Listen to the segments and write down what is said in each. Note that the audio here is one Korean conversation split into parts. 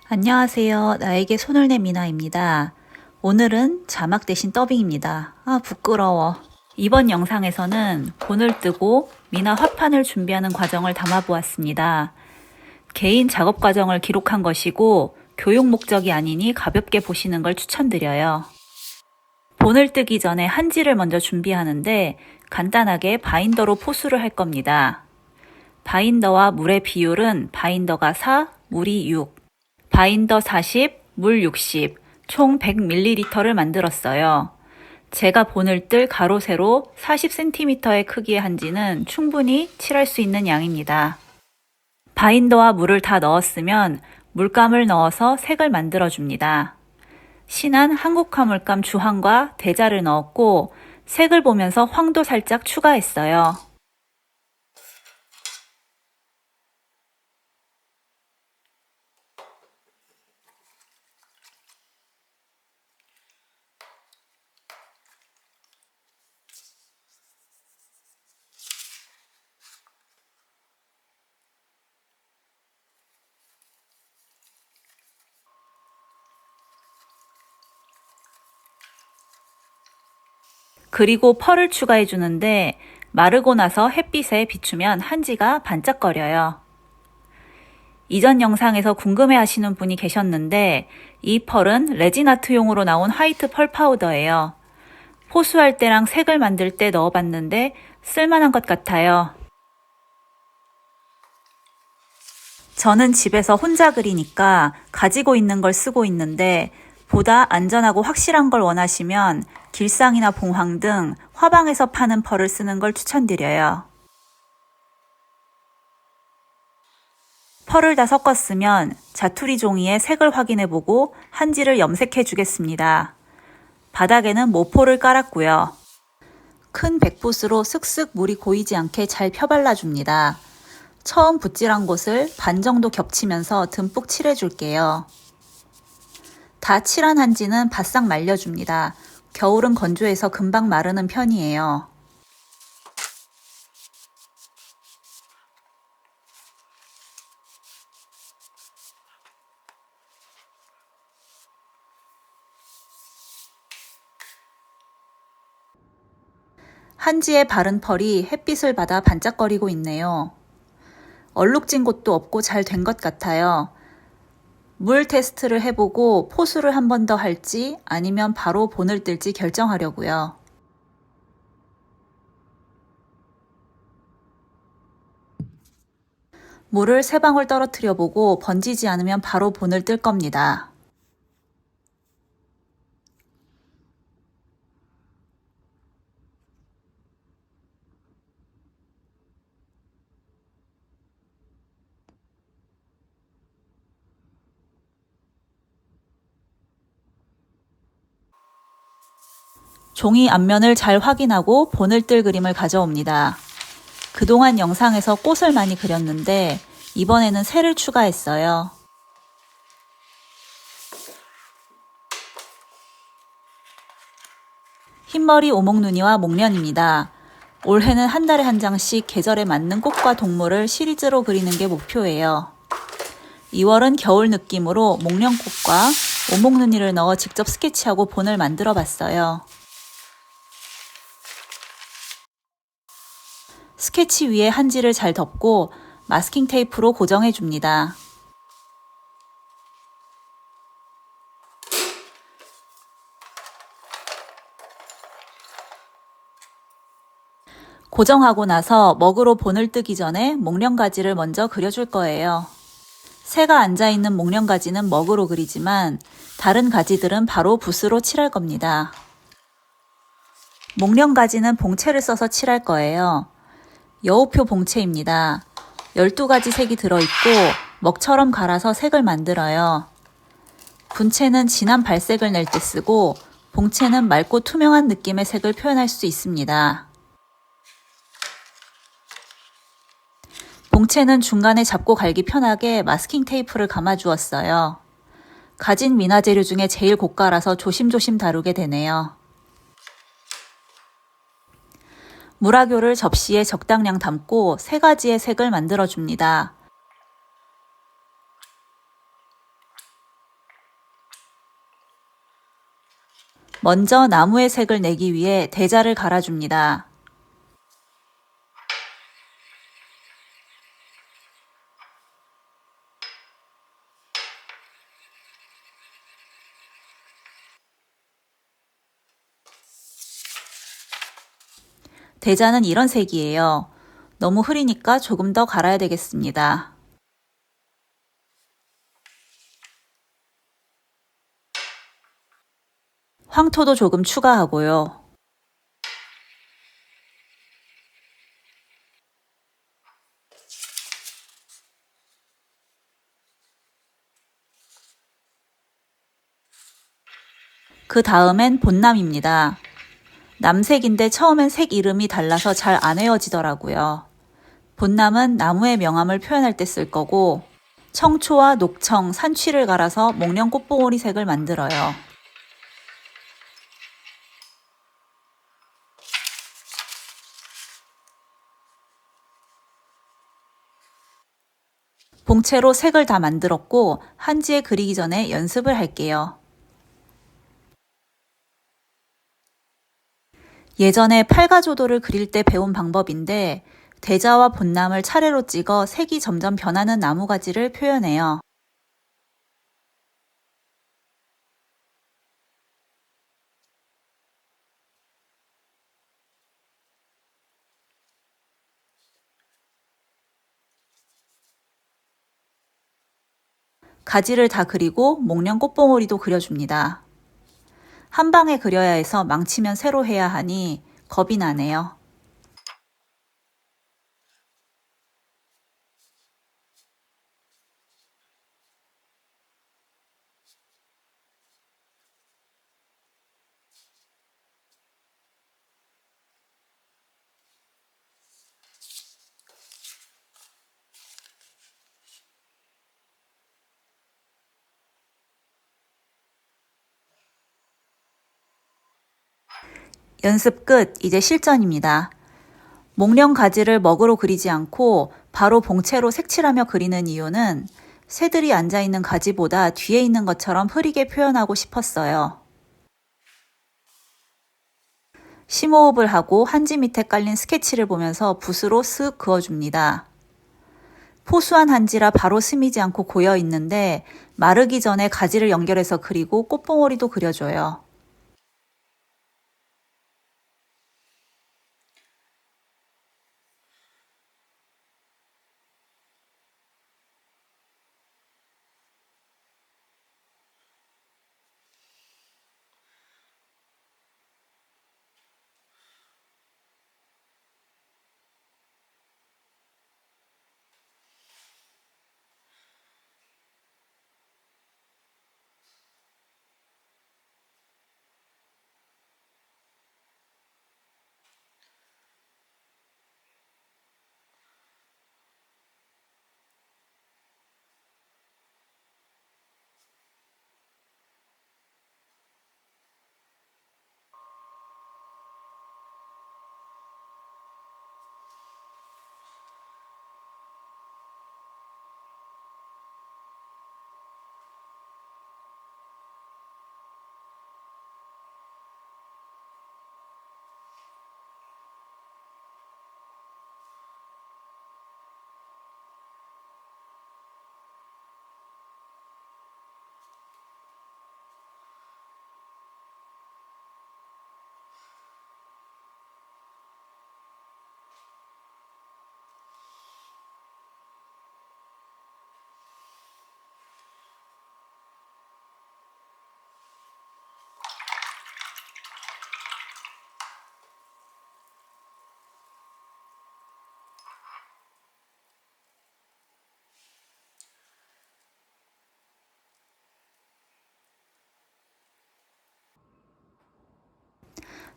안녕하세요. 나에게 손을 내 미나입니다. 오늘은 자막 대신 더빙입니다. 부끄러워. 이번 영상에서는 본을 뜨고 미나 화판을 준비하는 과정을 담아보았습니다. 개인 작업 과정을 기록한 것이고 교육 목적이 아니니 가볍게 보시는 걸 추천드려요. 본을 뜨기 전에 한지를 먼저 준비하는데 간단하게 바인더로 포수를 할 겁니다. 바인더와 물의 비율은 바인더가 4, 물이 6. 바인더 40, 물 60, 총 100ml를 만들었어요. 제가 본을 뜰 가로 세로 40cm의 크기의 한지는 충분히 칠할 수 있는 양입니다. 바인더와 물을 다 넣었으면 물감을 넣어서 색을 만들어 줍니다. 신한 한국화 물감 주황과 대자를 넣었고 색을 보면서 황도 살짝 추가했어요. 그리고 펄을 추가해 주는데 마르고 나서 햇빛에 비추면 한지가 반짝거려요. 이전 영상에서 궁금해 하시는 분이 계셨는데 이 펄은 레진아트용으로 나온 화이트 펄 파우더예요. 포수할 때랑 색을 만들 때 넣어봤는데 쓸만한 것 같아요. 저는 집에서 혼자 그리니까 가지고 있는 걸 쓰고 있는데 보다 안전하고 확실한 걸 원하시면 길상이나 봉황 등 화방에서 파는 펄을 쓰는 걸 추천드려요. 펄을 다 섞었으면 자투리 종이에 색을 확인해보고 한지를 염색해 주겠습니다. 바닥에는 모포를 깔았고요. 큰 백붓으로 쓱쓱 물이 고이지 않게 잘 펴발라줍니다. 처음 붓질한 곳을 반 정도 겹치면서 듬뿍 칠해줄게요. 다 칠한 한지는 바싹 말려줍니다. 겨울은 건조해서 금방 마르는 편이에요. 한지에 바른 펄이 햇빛을 받아 반짝거리고 있네요. 얼룩진 곳도 없고 잘 된 것 같아요. 물 테스트를 해보고 포수를 한 번 더 할지 아니면 바로 본을 뜰지 결정하려고요. 물을 3방울 떨어뜨려 보고 번지지 않으면 바로 본을 뜰 겁니다. 종이 앞면을 잘 확인하고 본을 뜰 그림을 가져옵니다. 그동안 영상에서 꽃을 많이 그렸는데 이번에는 새를 추가했어요. 흰머리 오목눈이와 목련입니다. 올해는 한 달에 한 장씩 계절에 맞는 꽃과 동물을 시리즈로 그리는 게 목표예요. 2월은 겨울 느낌으로 목련꽃과 오목눈이를 넣어 직접 스케치하고 본을 만들어 봤어요. 스케치 위에 한지를 잘 덮고 마스킹 테이프로 고정해 줍니다. 고정하고 나서 먹으로 본을 뜨기 전에 목련가지를 먼저 그려줄 거예요. 새가 앉아있는 목련가지는 먹으로 그리지만 다른 가지들은 바로 붓으로 칠할 겁니다. 목련가지는 봉채를 써서 칠할 거예요. 여우표 봉채입니다. 12가지 색이 들어있고 먹처럼 갈아서 색을 만들어요. 분채는 진한 발색을 낼 때 쓰고 봉채는 맑고 투명한 느낌의 색을 표현할 수 있습니다. 봉채는 중간에 잡고 갈기 편하게 마스킹 테이프를 감아 주었어요. 가진 미나 재료 중에 제일 고가라서 조심조심 다루게 되네요. 물화교를 접시에 적당량 담고 3가지의 색을 만들어 줍니다. 먼저 나무의 색을 내기 위해 대자를 갈아줍니다. 대자는 이런 색이에요. 너무 흐리니까 조금 더 갈아야 되겠습니다. 황토도 조금 추가하고요. 그 다음엔 본남입니다. 남색인데 처음엔 색 이름이 달라서 잘 안 외워지더라고요. 본남은 나무의 명암을 표현할 때 쓸 거고, 청초와 녹청, 산취를 갈아서 목련 꽃봉오리 색을 만들어요. 봉채로 색을 다 만들었고 한지에 그리기 전에 연습을 할게요. 예전에 팔가조도를 그릴 때 배운 방법인데 대자와 본남을 차례로 찍어 색이 점점 변하는 나무가지를 표현해요. 가지를 다 그리고 목련 꽃봉오리도 그려줍니다. 한 방에 그려야 해서 망치면 새로 해야 하니 겁이 나네요. 연습 끝, 이제 실전입니다. 목련 가지를 먹으로 그리지 않고 바로 봉채로 색칠하며 그리는 이유는 새들이 앉아있는 가지보다 뒤에 있는 것처럼 흐리게 표현하고 싶었어요. 심호흡을 하고 한지 밑에 깔린 스케치를 보면서 붓으로 쓱 그어줍니다. 포수한 한지라 바로 스미지 않고 고여 있는데 마르기 전에 가지를 연결해서 그리고 꽃봉오리도 그려줘요.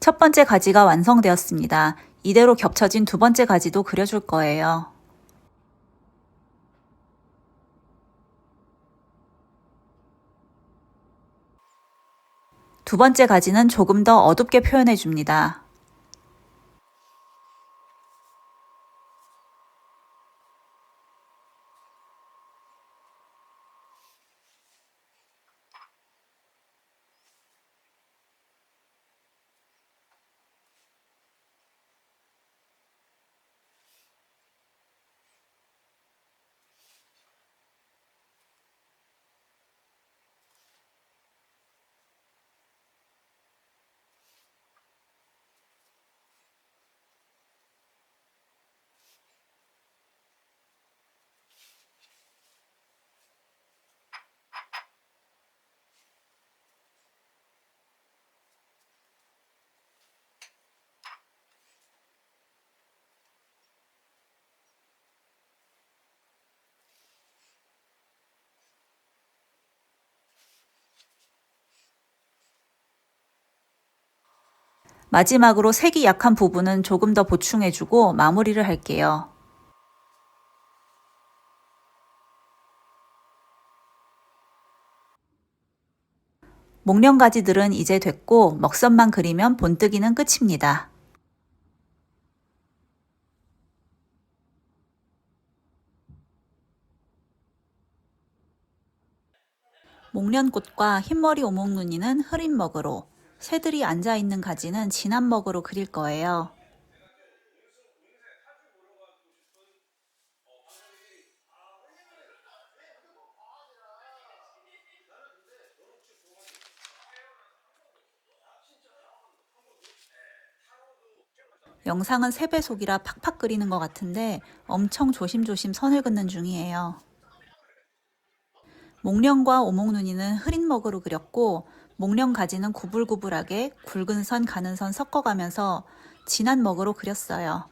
첫 번째 가지가 완성되었습니다. 이대로 겹쳐진 두 번째 가지도 그려줄 거예요. 두 번째 가지는 조금 더 어둡게 표현해 줍니다. 마지막으로 색이 약한 부분은 조금 더 보충해주고 마무리를 할게요. 목련 가지들은 이제 됐고 먹선만 그리면 본뜨기는 끝입니다. 목련꽃과 흰머리 오목눈이는 흐린 먹으로, 새들이 앉아있는 가지는 진한 먹으로 그릴 거예요. 영상은 3배속이라 팍팍 그리는 것 같은데 엄청 조심조심 선을 긋는 중이에요. 목련과 오목눈이는 흐린 먹으로 그렸고 목련 가지는 구불구불하게 굵은 선, 가는 선 섞어가면서 진한 먹으로 그렸어요.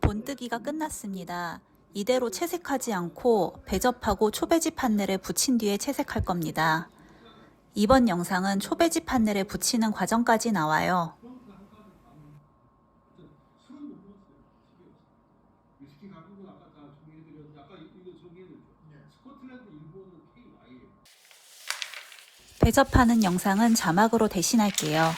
본뜨기가 끝났습니다. 이대로 채색하지 않고 배접하고 초배지 판넬에 붙인 뒤에 채색할 겁니다. 이번 영상은 초배지 판넬에 붙이는 과정까지 나와요. 배접하는 영상은 자막으로 대신할게요.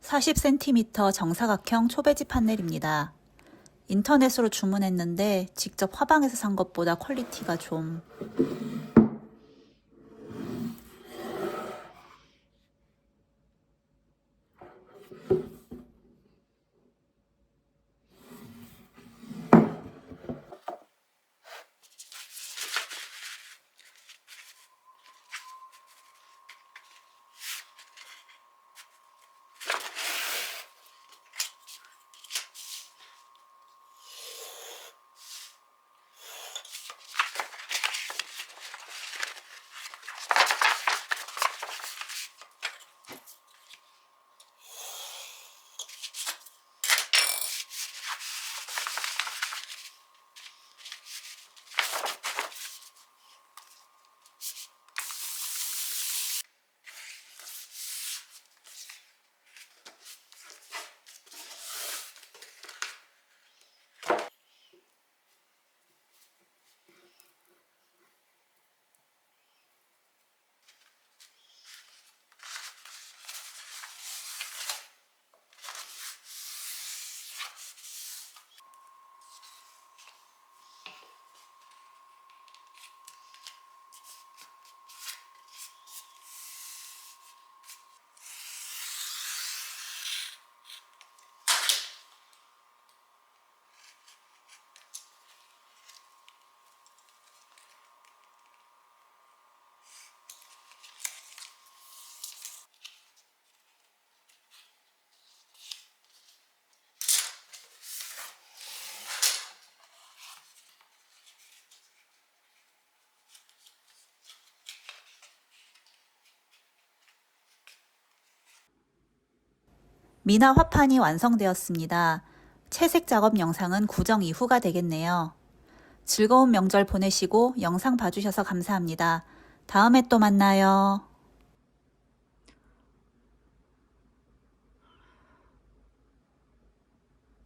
40cm 정사각형 초배지 판넬입니다. 인터넷으로 주문했는데 직접 화방에서 산 것보다 퀄리티가 좀 미나 화판이 완성되었습니다. 채색 작업 영상은 구정 이후가 되겠네요. 즐거운 명절 보내시고 영상 봐주셔서 감사합니다. 다음에 또 만나요.